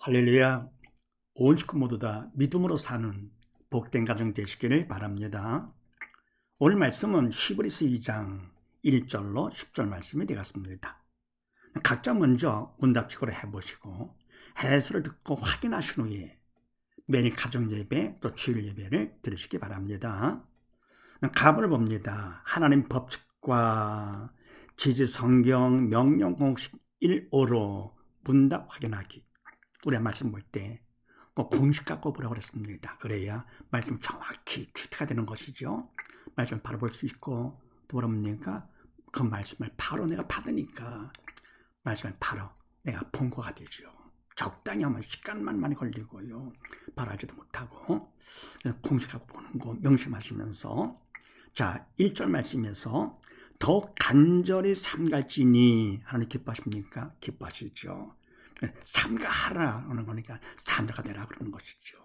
할렐루야. 온 식구 모두 다 믿음으로 사는 복된 가정 되시기를 바랍니다. 오늘 말씀은 히브리서 2장 1절로 10절 말씀이 되겠습니다. 각자 먼저 문답식으로 해보시고 해설을 듣고 확인하신 후에 매일 가정 예배 또 주일 예배를 들으시기 바랍니다. 갑을 봅니다. 하나님 법칙과 지지 성경 명령 공식 1호로 문답 확인하기. 우리가 말씀 볼 때 공식 갖고 보라고 그랬습니다. 그래야 말씀 정확히 큐트가 되는 것이죠. 말씀 바로 볼 수 있고 또 뭐랍니까? 그 말씀을 바로 내가 받으니까 말씀을 바로 내가 본거가 되죠. 적당히 하면 시간만 많이 걸리고요. 바로 하지도 못하고 공식 갖고 보는 거 명심하시면서 자 1절 말씀에서 더 간절히 삼갈지니 하나님 기뻐하십니까? 기뻐하시죠. 삼가하라는 거니까 산자가 되라 그러는 것이죠.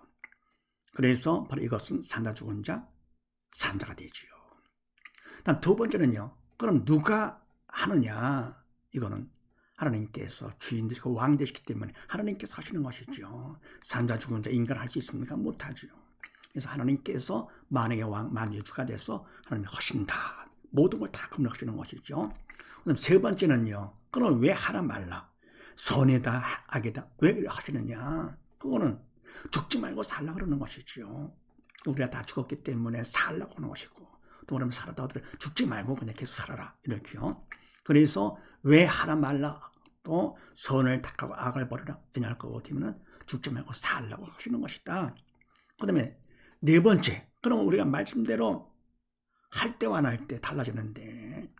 그래서 바로 이것은 산자 죽은 자 산자가 되지요. 다음 두 번째는요. 그럼 누가 하느냐? 이거는 하나님께서 주인 되시고 왕 되시기 때문에 하나님께서 하시는 것이죠. 산자 죽은 자 인간 할 수 있습니까? 못하죠. 그래서 하나님께서 만약에 왕 만유의 주가 돼서 하나님 하신다. 모든 걸 다 검역하시는 것이죠. 그럼 세 번째는요. 그럼 왜 하라 말라? 선이다 악이다 왜 하시느냐? 그거는 죽지 말고 살라 그러는 것이죠. 우리가 다 죽었기 때문에 살라고 하는 것이고 또 그러면 살아도 죽지 말고 그냥 계속 살아라 이렇게요. 그래서 왜 하라 말라 또 선을 택하고 악을 버려라 왜냐할 거 같으면 죽지 말고 살라고 하시는 것이다. 그 다음에 네 번째 그럼 우리가 말씀대로 할 때와 안 할 때 달라지는데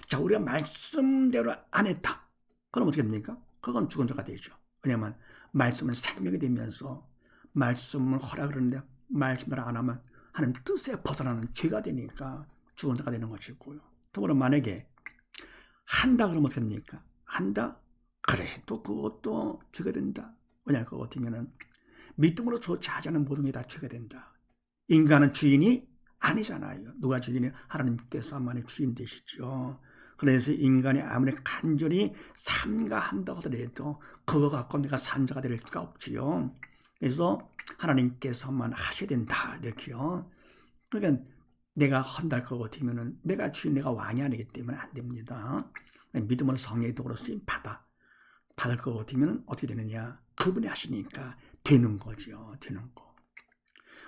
자 우리가 말씀대로 안 했다. 그럼 어떻게 됩니까? 그건 죽은 자가 되죠. 왜냐하면 말씀은 생명이 되면서 말씀을 허락을 하는데 말씀대로 안 하면 하나님 뜻에 벗어나는 죄가 되니까 죽은 자가 되는 것이고요. 또 그럼 만약에 한다 그러면 어떻게 됩니까? 한다? 그래도 그것도 죄가 된다. 왜냐하면 그거 같으면 믿음으로 좋지 않은 모든 게 다 죄가 된다. 인간은 주인이 아니잖아요. 누가 주인이 하나님께서만의 주인 되시죠. 그래서 인간이 아무리 간절히 삼가한다 하더라도 그거 갖고 내가 산자가 될 수가 없지요. 그래서 하나님께서만 하셔야 된다 이렇게요. 그러니까 내가 한다 그거 같으면은 내가 주인 내가 왕이 아니기 때문에 안 됩니다. 믿음으로 성령의 도구로 쓰임 받을 것 같으면 어떻게 되느냐? 그분이 하시니까 되는 거죠. 되는 거.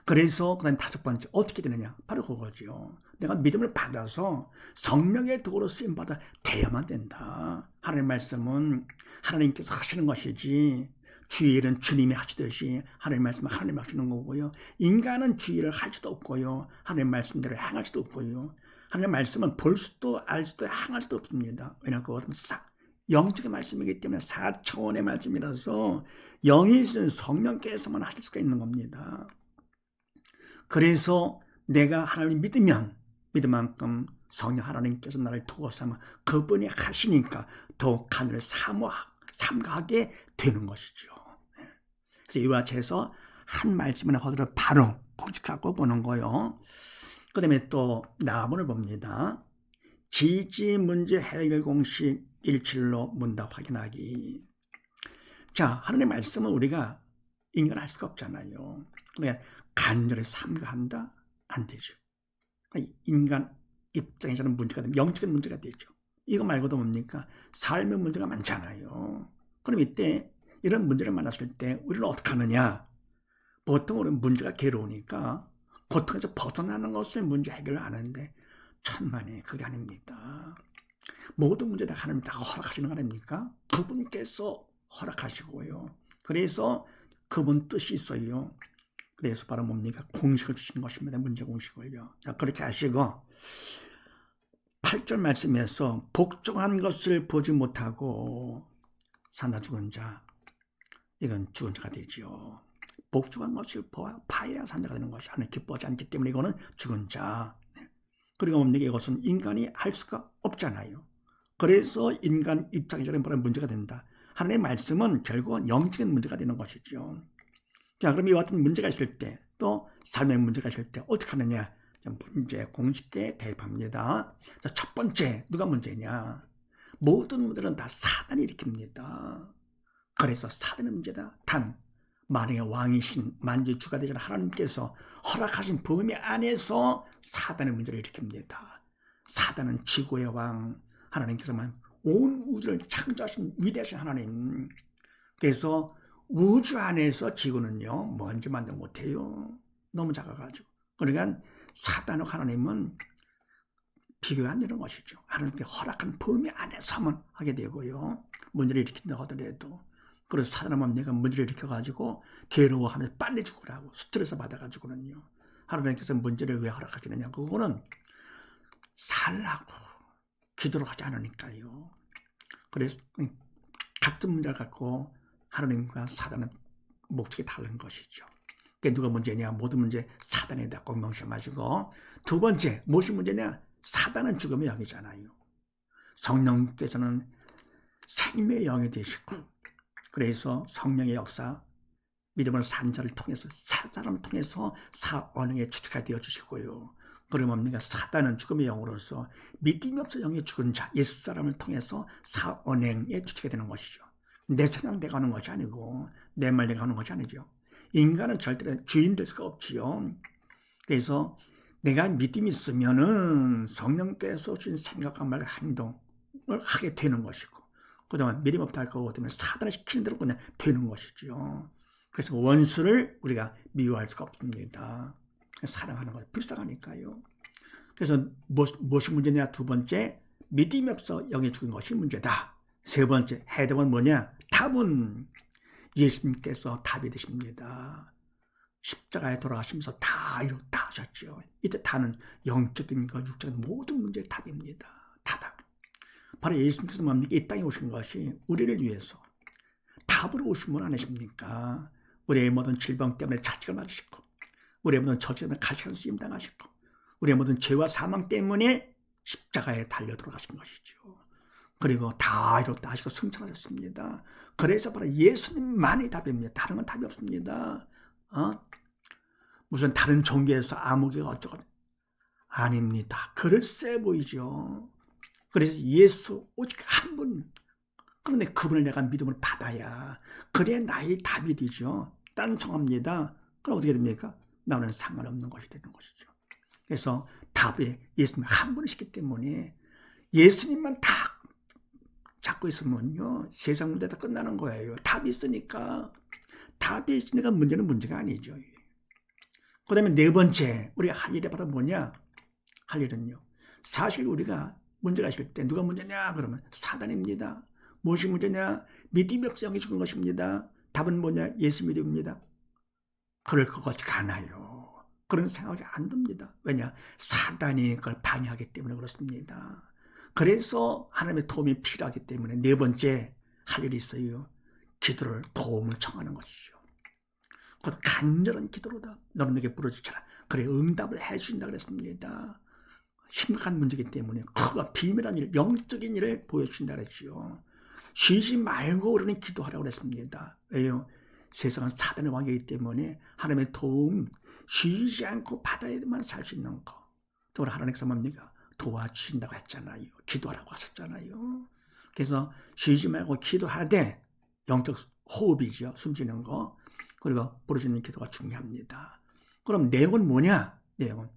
그래서 그다음 다섯 번째 어떻게 되느냐? 바로 그거죠. 내가 믿음을 받아서 성령의 도구로 쓰임 받아 돼야만 된다. 하나님의 말씀은 하나님께서 하시는 것이지 주의 일은 주님이 하시듯이 하나님의 말씀은 하나님이 하시는 거고요. 인간은 주의 일을 할 수도 없고요. 하나님의 말씀대로 행할 수도 없고요. 하나님의 말씀은 볼 수도 알 수도 행할 수도 없습니다. 왜냐하면 그것은 영적인 말씀이기 때문에 4차원의 말씀이라서 영이 있는 성령께서만 하실 수가 있는 겁니다. 그래서 내가 하나님 믿으면 믿을 만큼 성령 하나님께서 나를 도와서 그분이 하시니까 더욱 하늘을 삼가하게 되는 것이죠. 그래서 이와 같이 해서 한 말씀이나 하더라도 바로 고집하고 보는 거요. 그 다음에 또 나문을 봅니다. 지지 문제 해결 공식 17로 문답 확인하기. 자, 하나님의 말씀은 우리가 인간할 수가 없잖아요. 그러니까 간절히 삼가한다? 안 되죠. 인간 입장에서는 문제가 되면 영적인 문제가 되죠. 이거 말고도 뭡니까? 삶의 문제가 많잖아요. 그럼 이때 이런 문제를 만났을 때 우리는 어떻게 하느냐? 보통 우리는 문제가 괴로우니까 고통에서 벗어나는 것을 문제 해결을 하는데 천만에 그게 아닙니다. 모든 문제 다 하나님 다 허락하시는 거 아닙니까? 그분께서 허락하시고요. 그래서 그분 뜻이 있어요. 그래서 바로 뭡니까? 공식을 주시는 것입니다. 문제 공식을요. 자, 그렇게 하시고 8절 말씀에서 복종한 것을 보지 못하고 사나 죽은 자 이건 죽은 자가 되죠. 복종한 것을 봐야 산자가 되는 것이 하나님 기뻐하지 않기 때문에 이거는 죽은 자. 그리고 뭡니까? 이것은 인간이 할 수가 없잖아요. 그래서 인간 입장에서는 바로 문제가 된다. 하나님의 말씀은 결국은 영적인 문제가 되는 것이죠. 자, 그럼 이와 같은 문제가 있을 때, 또 삶의 문제가 있을 때 어떻게 하느냐? 문제 공식에 대입합니다. 자, 첫 번째, 누가 문제냐? 모든 문제는 다 사단이 일으킵니다. 그래서 사단의 문제다. 단 만약에 왕이신 만주주가 되신 하나님께서 허락하신 범위 안에서 사단의 문제를 일으킵니다. 사단은 지구의 왕, 하나님께서만 온 우주를 창조하신 위대하신 하나님. 그래서 우주 안에서 지구는요 먼지 만들 못해요. 너무 작아가지고. 그러니까 사단과 하나님은 비교가 안 되는 것이죠. 하나님께 허락한 범위 안에서만 하게 되고요. 문제를 일으킨다고 하더라도. 그래서 사단은 내가 문제를 일으켜가지고 괴로워하면서 빨리 죽으라고 스트레스 받아가지고는요. 하나님께서 문제를 왜 허락하시느냐. 그거는 살라고 기도를 하지 않으니까요. 그래서 같은 문제를 갖고 하나님과 사단은 목적이 다른 것이죠. 그게 누가 문제냐. 모든 문제 사단에다 꼭 명심하시고. 두 번째 무엇이 문제냐. 사단은 죽음의 영이잖아요. 성령께서는 생명의 영이 되시고 그래서 성령의 역사 믿음을 산 자를 통해서 사람을 통해서 사언행에 주체가 되어주시고요. 그러면 우리가 사단은 죽음의 영으로서 믿음이 없어 영이 죽은 자 옛사람을 통해서 사언행에 주체가 되는 것이죠. 내 생각 내가 하는 것이 아니고 내 말 내가 하는 것이 아니죠. 인간은 절대로 주인 될 수가 없지요. 그래서 내가 믿음이 있으면은 성령께서 주신 생각과 말과 행동을 하게 되는 것이고 그동안 믿음 없다 할 거고 되면 사단이 시키는 대로 그냥 되는 것이죠. 그래서 원수를 우리가 미워할 수가 없습니다. 사랑하는 것 불쌍하니까요. 그래서 무엇이 문제냐. 두 번째 믿음이 없어 영이 죽은 것이 문제다. 세 번째 해답은 뭐냐. 답은 예수님께서 답이 되십니다. 십자가에 돌아가시면서 다 이뤘다 하셨죠. 이때 다는 영적인 것, 육적인 모든 문제의 답입니다. 다다. 바로 예수님께서 뭡니까? 이 땅에 오신 것이 우리를 위해서 답으로 오신 분 아니십니까? 우리의 모든 질병 때문에 자책을 맞으시고 우리의 모든 저주 때문에 가시관 쓰임 당하시고 우리의 모든 죄와 사망 때문에 십자가에 달려 돌아가신 것이죠. 그리고 다 이뤘다 하시고 승천하셨습니다. 그래서 바로 예수님만이 답입니다. 다른 건 답이 없습니다. 무슨 다른 종교에서 아무개가 어쩌고 아닙니다. 글쎄 보이죠. 그래서 예수 오직 한 분. 그런데 그분을 내가 믿음을 받아야 그래야 나의 답이 되죠. 딴청합니다. 그럼 어떻게 됩니까? 나는 상관없는 것이 되는 것이죠. 그래서 답이 예수님 한 분이시기 때문에 예수님만 다 잡고 있으면요 세상 문제 다 끝나는 거예요. 답이 있으니까. 답이 있으니까 문제는 문제가 아니죠. 그 다음에 네 번째 우리가 할 일이 바로 뭐냐. 할 일은요 사실 우리가 문제가 있을 때 누가 문제냐 그러면 사단입니다. 무엇이 문제냐. 믿음이 없어 영이 죽은 것입니다. 답은 뭐냐. 예수 믿음입니다. 그럴 것 같지가 않아요. 그런 생각이 안 듭니다. 왜냐. 사단이 그걸 방해하기 때문에 그렇습니다. 그래서 하나님의 도움이 필요하기 때문에 네 번째 할 일이 있어요. 기도를 도움을 청하는 것이죠. 곧 간절한 기도로다. 너는 내게 부르짖어라. 그래 응답을 해주신다 그랬습니다. 심각한 문제이기 때문에 그가 비밀한 일, 영적인 일을 보여주신다 그랬지요. 쉬지 말고 우리는 기도하라고 그랬습니다. 왜요? 세상은 사단의 왕이기 때문에 하나님의 도움 쉬지 않고 받아야만 살 수 있는 거. 또 하나님께서 뭡니까? 도와주신다고 했잖아요. 기도하라고 하셨잖아요. 그래서 쉬지 말고 기도하되 영적 호흡이죠. 숨쉬는 거. 그리고 부르짖는 기도가 중요합니다. 그럼 내용은 뭐냐? 내용은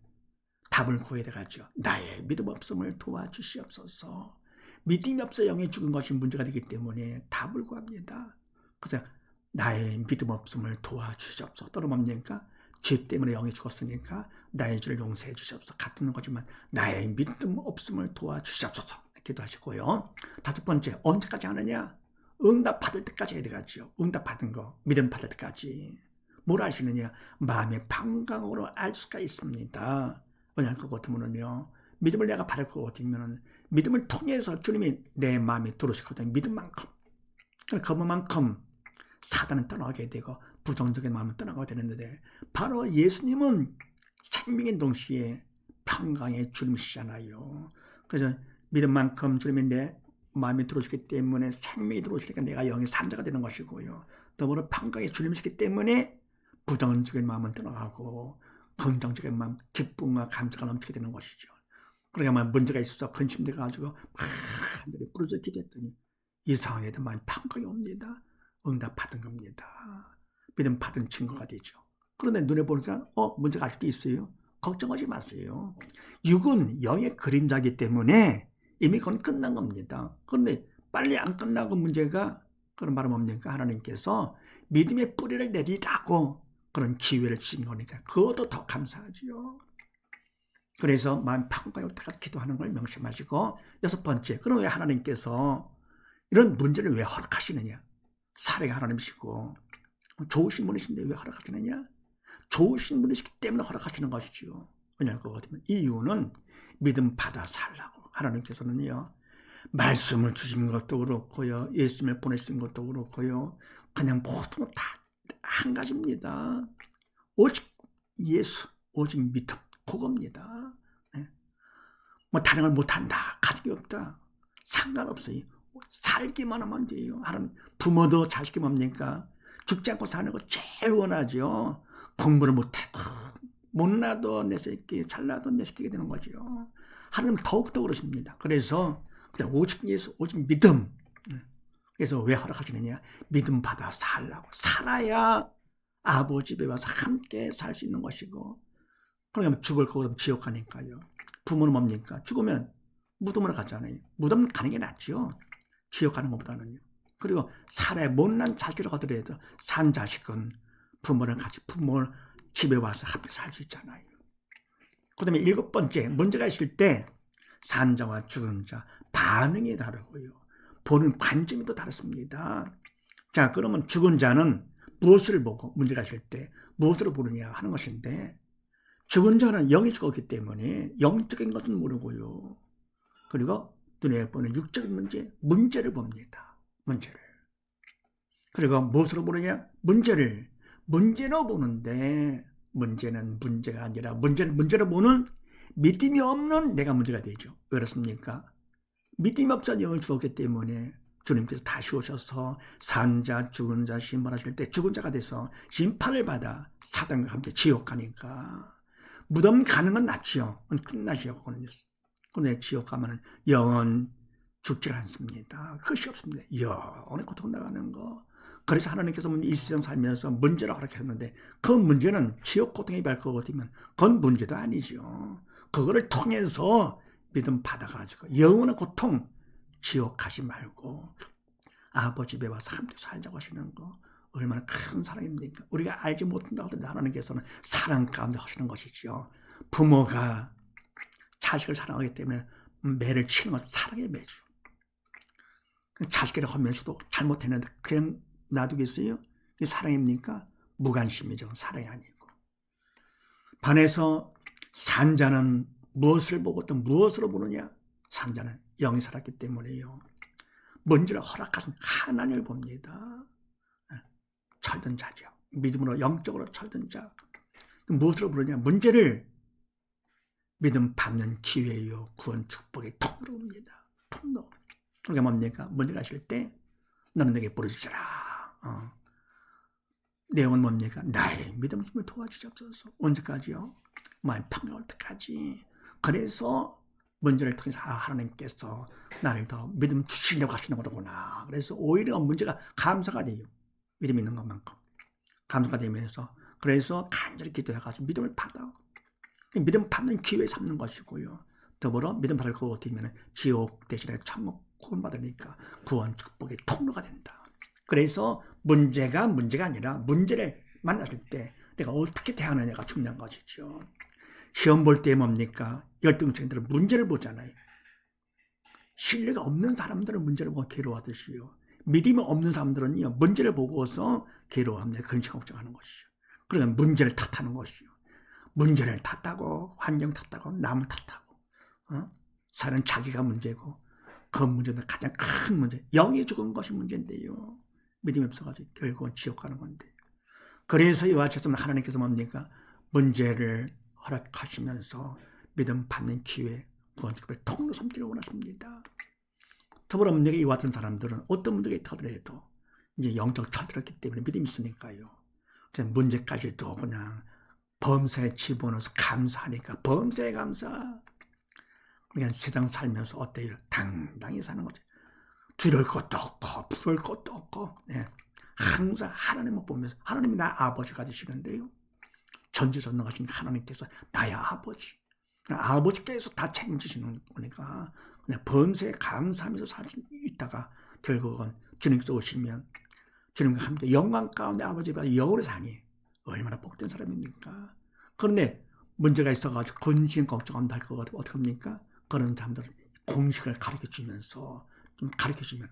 답을 구해야 되겠죠. 나의 믿음 없음을 도와주시옵소서. 믿음이 없어 영이 죽은 것이 문제가 되기 때문에 답을 구합니다. 그래서 나의 믿음 없음을 도와주시옵소서. 또는 뭡니까? 죄 때문에 영이 죽었으니까 나의 죄를 용서해 주시옵소서. 같은 거지만 나의 믿음 없음을 도와주시옵소서. 기도하시고요. 다섯 번째, 언제까지 하느냐? 응답 받을 때까지 해야 되겠죠. 응답 받은 거, 믿음 받을 때까지. 뭘 아시느냐? 마음의 방광으로 알 수가 있습니다. 왜냐하면 그거 같으면요, 믿음을 내가 받을 것 같으면 믿음을 통해서 주님이 내 마음에 들어오시거든요. 믿음만큼. 그만큼 사단은 떠나게 되고 부정적인 마음은 떠나게 되는데 바로 예수님은 생명의 동시에 평강의 주님이시잖아요. 그래서 믿음만큼 주님이 내 마음에 들어오시기 때문에 생명이 들어오시니까 내가 영의 산자가 되는 것이고요. 더불어 평강의 주님이시기 때문에 부정적인 마음은 떠나가고 긍정적인 마음, 기쁨과 감사가 넘치게 되는 것이죠. 그러니까 문제가 있어서 근심돼가지고 하늘에 부르짖어 기도했더니 이 상황에 대한 평강이 옵니다. 응답받은 겁니다. 믿음 받은 증거가 되죠. 그런데 눈에 보니까 문제가 아직도 있어요. 걱정하지 마세요. 육은 영의 그림자이기 때문에 이미 그건 끝난 겁니다. 그런데 빨리 안 끝나고 문제가 그런 말은 뭡니까? 하나님께서 믿음의 뿌리를 내리라고 그런 기회를 주신 거니까 그것도 더 감사하지요. 그래서 마음 파고가요 기도하는 걸 명심하시고, 6번째, 그럼 왜 하나님께서 이런 문제를 왜 허락하시느냐? 사랑의 하나님이시고 좋으신 분이신데 왜 허락하시느냐? 좋으신 분이시기 때문에 허락하시는 것이지요. 왜냐하면 그거거든요. 이유는 믿음 받아 살라고. 하나님께서는요, 말씀을 주신 것도 그렇고요, 예수님을 보내신 것도 그렇고요, 그냥 모든 다 한 가지입니다. 오직 예수, 오직 믿음, 그겁니다. 네. 뭐 다른 걸 못한다, 가족이 없다, 상관없어요. 살기만 하면 돼요. 하나님, 부모도 자식이 뭡니까? 죽지 않고 사는 거 제일 원하죠. 공부를 못해도 못나도 내 새끼, 잘나도 내 새끼가 되는 거죠. 하나님 더욱더 그러십니다. 그래서 오직 예수, 오직 믿음. 그래서 왜 허락하시느냐? 믿음 받아 살라고. 살아야 아버지 집에 와서 함께 살 수 있는 것이고, 그러면 죽을 거고 지옥 가니까요. 부모는 뭡니까? 죽으면 무덤으로 가잖아요. 무덤 가는 게 낫죠. 지옥 가는 것보다는요. 그리고 살아야 못난 자식이라고 하더라도 산 자식은 부모를 같이 부모 집에 와서 함께 살 수 있잖아요. 그 다음에 7번째, 문제가 있을 때 산 자와 죽은 자 반응이 다르고요, 보는 관점이 또 다릅니다. 자, 그러면 죽은 자는 무엇을 보고 문제가 있을 때 무엇으로 보느냐 하는 것인데, 죽은 자는 영이 죽었기 때문에 영적인 것은 모르고요, 그리고 눈에 보는 육적인 문제를 봅니다. 문제를. 그리고 무엇으로 보느냐? 문제로 보는데, 문제는 문제가 아니라 문제로 보는 믿음이 없는 내가 문제가 되죠. 왜 그렇습니까? 믿음이 없어 영을 죽었기 때문에 주님께서 다시 오셔서 산자 죽은 자 심판하실 때 죽은 자가 돼서 심판을 받아 사단과 함께 지옥 가니까, 무덤 가는 건 낫지요. 끝나지요. 그런데 지옥 가면 영은 죽지 않습니다. 그것이 없습니다. 영원히 고통 나가는 거. 그래서 하나님께서 이 세상 살면서 문제를 허락했는데, 그 문제는 지옥 고통이 갈 거거든요. 그건 문제도 아니죠. 그거를 통해서 믿음 받아가지고 영원한 고통, 지옥 가지 말고 아버지 집에 와서 함께 살자고 하시는 거 얼마나 큰 사랑입니까? 우리가 알지 못한다고 하더라도 하나님께서는 사랑 가운데 하시는 것이죠. 부모가 자식을 사랑하기 때문에 매를 치는 건 사랑의 매죠. 자식을 하면서도 잘못했는데 그냥 놔두겠어요? 이게 사랑입니까? 무관심이죠. 사랑이 아니고. 반해서 산자는 무엇을 보고 또 무엇으로 보느냐? 산자는 영이 살았기 때문에요, 문제를 허락하신 하나님을 봅니다. 철든 자죠. 믿음으로 영적으로 철든 자. 무엇으로 보느냐? 문제를 믿음 받는 기회요, 구원 축복의 통로로 봅니다. 통로. 그게 뭡니까? 문제가 있을 때 너는 내게 부르짖으라. 내용은 뭡니까? 나의 믿음 좀 도와주시옵소서. 언제까지요? 마음 평안할 때까지. 그래서 문제를 통해서 하나님께서 나를 더 믿음 주시려고 하시는 거구나. 그래서 오히려 문제가 감사가 돼요. 믿음 있는 것만큼 감사가 되면서, 그래서 간절히 기도해가지고 믿음을 받아. 믿음 받는 기회 삼는 것이고요, 더불어 믿음 받을 거 같으면 지옥 대신에 천국 구원 받으니까 구원 축복의 통로가 된다. 그래서 문제가 아니라 문제를 만났을 때 내가 어떻게 대하느냐가 중요한 것이죠. 시험 볼 때 뭡니까? 열등생들은 문제를 보잖아요. 신뢰가 없는 사람들은 문제를 보고 괴로워하듯이요, 믿음이 없는 사람들은요, 문제를 보고서 괴로워합니다. 근심 걱정하는 것이죠. 그러면 문제를 탓하는 것이죠. 문제를 탓하고 환경 탓하고 남을 탓하고 사는 자기가 문제고, 그 문제는 가장 큰 문제, 영이 죽은 것이 문제인데요, 믿음이 없어가지고 결국은 지옥 가는 건데. 그래서 이와 같이 하나님께서 뭡니까? 문제를 허락하시면서 믿음 받는 기회, 구원축복의 통로 삼기를 원하십니다. 더불어 문제가 이와 같은 사람들은 어떤 문제가 있더라도 이제 영적 철들었기 때문에 믿음이 있으니까요, 그냥 문제까지도 그냥 범사에 집어넣어서 감사하니까 범사에 감사. 그냥 세상 살면서 어때요? 당당히 사는 거죠. 두려울 것도 없고 부러울 것도 없고, 네. 항상 하나님을 보면서 하나님이 나 아버지가 되시는데요. 전지전능하신 하나님께서 나의 아버지. 아버지께서 다 책임지시는 거니까 그냥 범세에 감사하면서 살 수 있다가 결국은 주님께서 오시면 주님과 함께 영광 가운데 아버지가 영원히 사니 얼마나 복된 사람입니까? 그런데 문제가 있어가지고 근심 걱정한다 할 것 같으면 어떡합니까? 그런 사람들은 공식을 가르쳐주면서 좀 가르쳐주면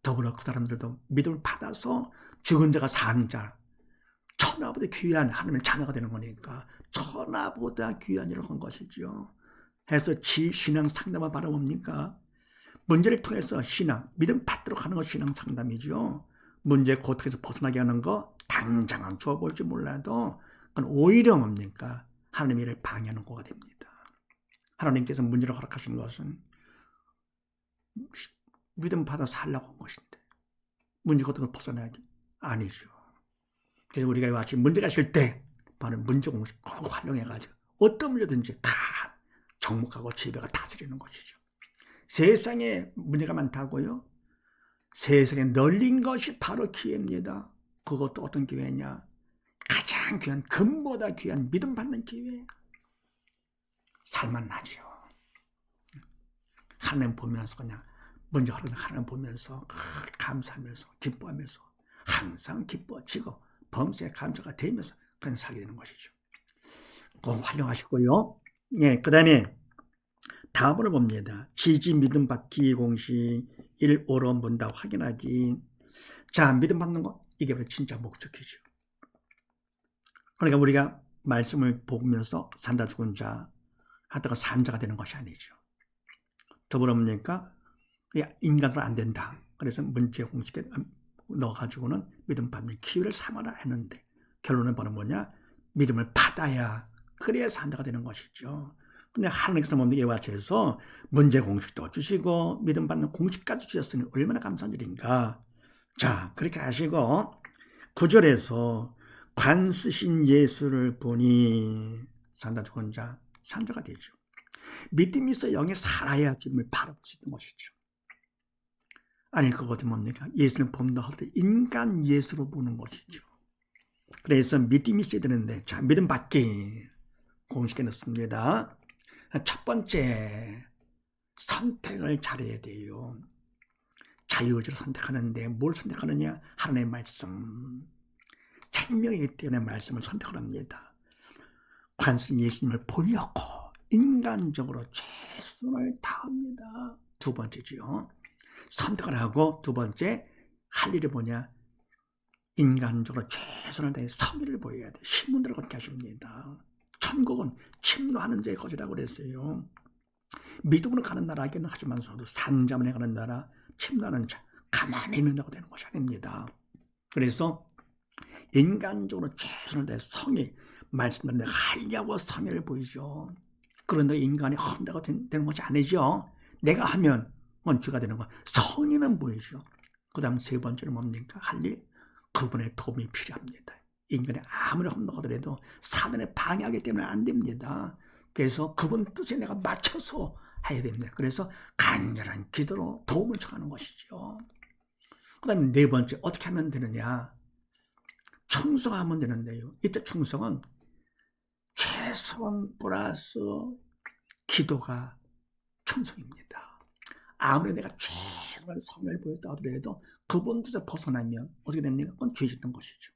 더불어 그 사람들도 믿음을 받아서 죽은 자가 산 자, 천하보다 귀한 하나님의 자녀가 되는 거니까 천하보다 귀한 일을 한 것이죠. 해서 신앙 상담을 바라봅니까? 문제를 통해서 신앙, 믿음 받도록 하는 것 신앙 상담이죠. 문제의 고통에서 벗어나게 하는 거 당장은 주어볼지 몰라도 그건 오히려 뭡니까? 하나님의 일을 방해하는 거가 됩니다. 하나님께서 문제를 허락하신 것은 믿음 받아 살라고 한 것인데 문제 고통을 벗어나기 아니죠. 그래서 우리가 마치 문제가 있을 때 바로 문제 공식 꼭 활용해가지고 어떤 문제든지 다 정목하고 지배가 다스리는 것이죠. 세상에 문제가 많다고요? 세상에 널린 것이 바로 기회입니다. 그것도 어떤 기회냐? 가장 귀한, 금보다 귀한 믿음 받는 기회. 살만나죠. 하나님 보면서 그냥 먼저 하나님 보면서 감사하면서 기뻐하면서 항상 기뻐지고 범사에 감사가 되면서 그냥 살게 되는 것이죠. 꼭 활용하시고요. 예, 그 다음에 다음으로 봅니다. 지지 믿음 받기 공식 1, 5로 본다 확인하기. 자, 믿음 받는 거 이게 바로 진짜 목적이죠. 그러니까 우리가 말씀을 보면서 산다 죽은 자 하다가 산 자가 되는 것이 아니죠. 더불어 뭡니까? 인간으로 안 된다. 그래서 문제 공식에 넣어가지고는 믿음 받는 기회를 삼아라 했는데 결론은 바로 뭐냐? 믿음을 받아야 그래야 산자가 되는 것이죠. 근데 하나님께서 뭡니까? 이와 같아서 문제 공식도 주시고 믿음 받는 공식까지 주셨으니 얼마나 감사한 일인가. 자, 그렇게 하시고 9절에서 관 쓰신 예수를 보니 산다 죽은 자 산자가 되죠. 믿음이 있어 영에 살아야 주님을 바라볼 수 있는 것이죠. 아니 그것이 뭡니까? 예수는 본다 할 때 인간 예수로 보는 것이죠. 그래서 믿음이 있어야 되는데 자 믿음 받기 공식에 넣습니다. 첫 번째 선택을 잘해야 돼요. 자유의지로 선택하는데 뭘 선택하느냐? 하나님의 말씀. 생명이기 때문에 말씀을 선택을 합니다. 관심 예수님을 보려고 인간적으로 최선을 다합니다. 두 번째지요. 선택을 하고 두 번째 할 일이 뭐냐? 인간적으로 최선을 다해 성의를 보여야 돼. 신문대로 그렇게 하십니다. 천국은 침노하는 자의 것이라고 그랬어요. 믿음으로 가는 나라에게는 하지만서도 산자문에 가는 나라, 침노하는 자, 가만히 있는다고 되는 것이 아닙니다. 그래서 인간적으로 최선을 다해 성의, 말씀대로 내가 하려고 성의를 보이죠. 그런데 인간이 한다고 되는 것이 아니죠. 내가 하면 원주가 되는 것. 성의는 보이죠. 그 다음 세 번째는 뭡니까? 할 일, 그분의 도움이 필요합니다. 인간이 아무리 험나가더라도 사단에 방해하기 때문에 안 됩니다. 그래서 그분 뜻에 내가 맞춰서 해야 됩니다. 그래서 간절한 기도로 도움을 청하는 것이죠. 그 다음에 네 번째 어떻게 하면 되느냐? 충성하면 되는데요. 이때 충성은 최선 플러스 기도가 충성입니다. 아무리 내가 최선의 성을 보였다 하더라도 그분 뜻에 벗어나면 어떻게 됩니까? 그건 죄 짓는 것이죠.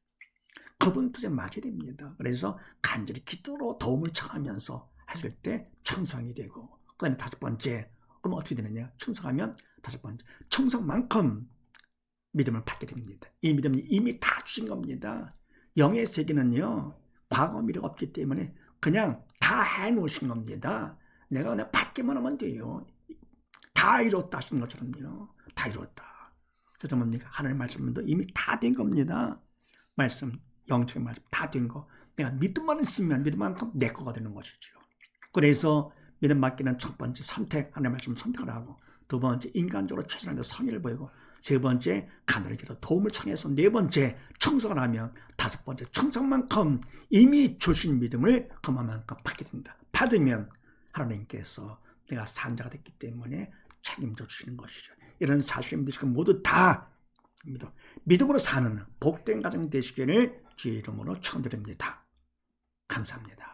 그분 뜻에 맞게 됩니다. 그래서 간절히 기도로 도움을 청하면서 할 때 충성이 되고 그 다음에 다섯 번째 그럼 어떻게 되느냐? 충성하면 다섯 번째 충성만큼 믿음을 받게 됩니다. 이 믿음이 이미 다 주신 겁니다. 영의 세계는요 과거 미래가 없기 때문에 그냥 다 해놓으신 겁니다. 내가 그냥 받기만 하면 돼요. 다 이뤘다 하신 것처럼요. 다 이뤘다. 그래서 뭡니까? 하나님의 말씀도 이미 다 된 겁니다. 말씀, 영적인 말씀 다 된 거. 내가 믿음만 있으면 믿음만큼 내 거가 되는 것이죠. 그래서 믿음 받기는 첫 번째 선택, 하나님의 말씀 선택을 하고 두 번째 인간적으로 최선의 성의를 보이고 세 번째 간절히 기도 도움을 청해서 네 번째 충성을 하면 다섯 번째 충성만큼 이미 주신 믿음을 그만큼 받게 된다. 받으면 하나님께서 내가 산자가 됐기 때문에 책임져 주시는 것이죠. 이런 사실을 믿으시고 모두 다 믿음으로 사는 복된 가정 되시기를 주의 이름으로 축원드립니다. 감사합니다.